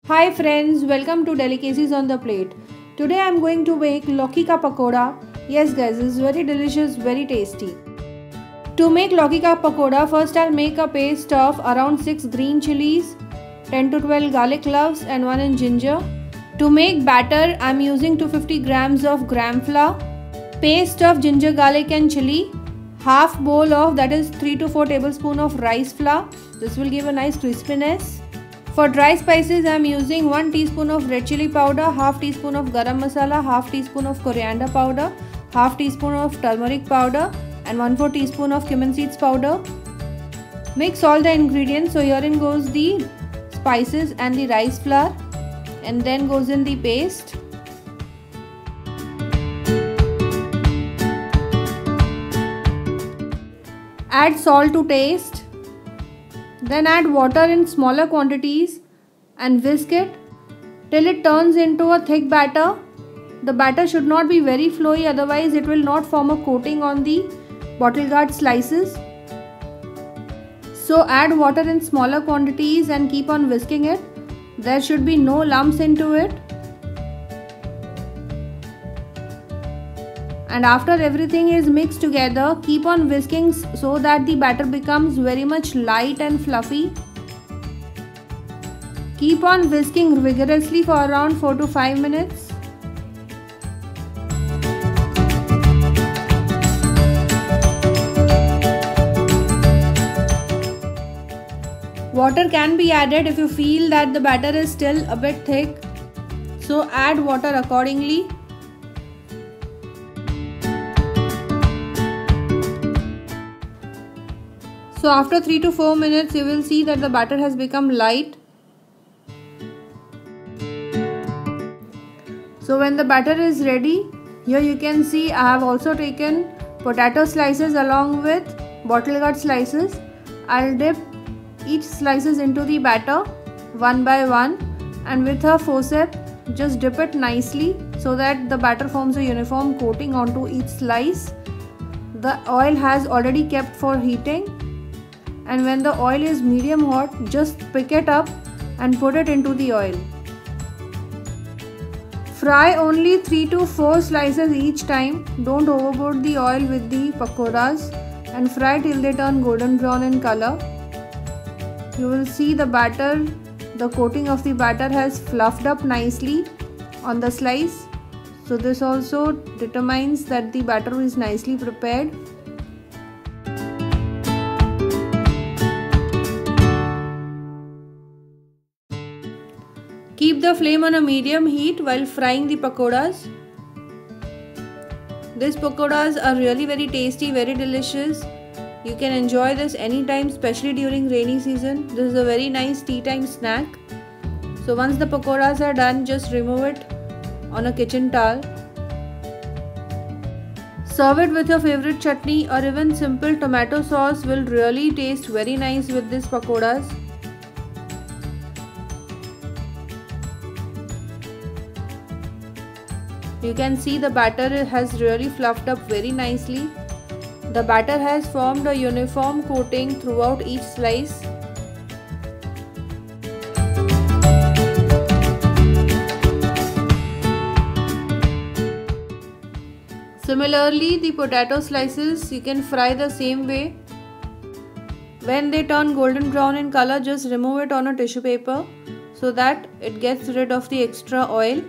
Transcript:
Hi friends, welcome to Delicacies on the Plate. Today I am going to make Lauki ka pakoda. Yes guys, this is very delicious, very tasty. To make Lauki ka pakoda, first I'll make a paste of around 6 green chilies, 10 to 12 garlic cloves and 1 inch ginger. To make batter, I am using 250 grams of gram flour, paste of ginger, garlic and chili, half bowl of, that is 3 to 4 tablespoons of rice flour. This will give a nice crispiness. For dry spices, I am using 1 teaspoon of red chili powder, half teaspoon of garam masala, half teaspoon of coriander powder, half teaspoon of turmeric powder and 1/4 teaspoon of cumin seeds powder. Mix all the ingredients. So herein goes the spices and the rice flour, and then goes in the paste. Add salt to taste. Then add water in smaller quantities and whisk it till it turns into a thick batter. The batter should not be very flowy, otherwise it will not form a coating on the bottle gourd slices. So add water in smaller quantities and keep on whisking it. There should be no lumps into it. And after everything is mixed together, keep on whisking so that the batter becomes very much light and fluffy. Keep on whisking vigorously for around 4 to 5 minutes. Water can be added if you feel that the batter is still a bit thick. So add water accordingly. So after 3 to 4 minutes, you will see that the batter has become light. So when the batter is ready, here you can see I have also taken potato slices along with bottle gourd slices. I'll dip each slices into the batter one by one, and with a forceps just dip it nicely so that the batter forms a uniform coating onto each slice. The oil has already kept for heating, and when the oil is medium hot, just pick it up and put it into the oil. Fry only 3 to 4 slices each time. Don't overboard the oil with the pakoras, and fry till they turn golden brown in color. You will see the batter, the coating of the batter has fluffed up nicely on the slice. So this also determines that the batter is nicely prepared. Keep the flame on a medium heat while frying the pakoras. These pakoras are really very tasty, very delicious. You can enjoy this anytime, especially during rainy season. This is a very nice tea time snack. So once the pakoras are done, just remove it on a kitchen towel. Serve it with your favorite chutney, or even simple tomato sauce will really taste very nice with these pakoras. You can see the batter has really fluffed up very nicely. The batter has formed a uniform coating throughout each slice. Similarly, the potato slices you can fry the same way. When they turn golden brown in color, just remove it on a tissue paper so that it gets rid of the extra oil.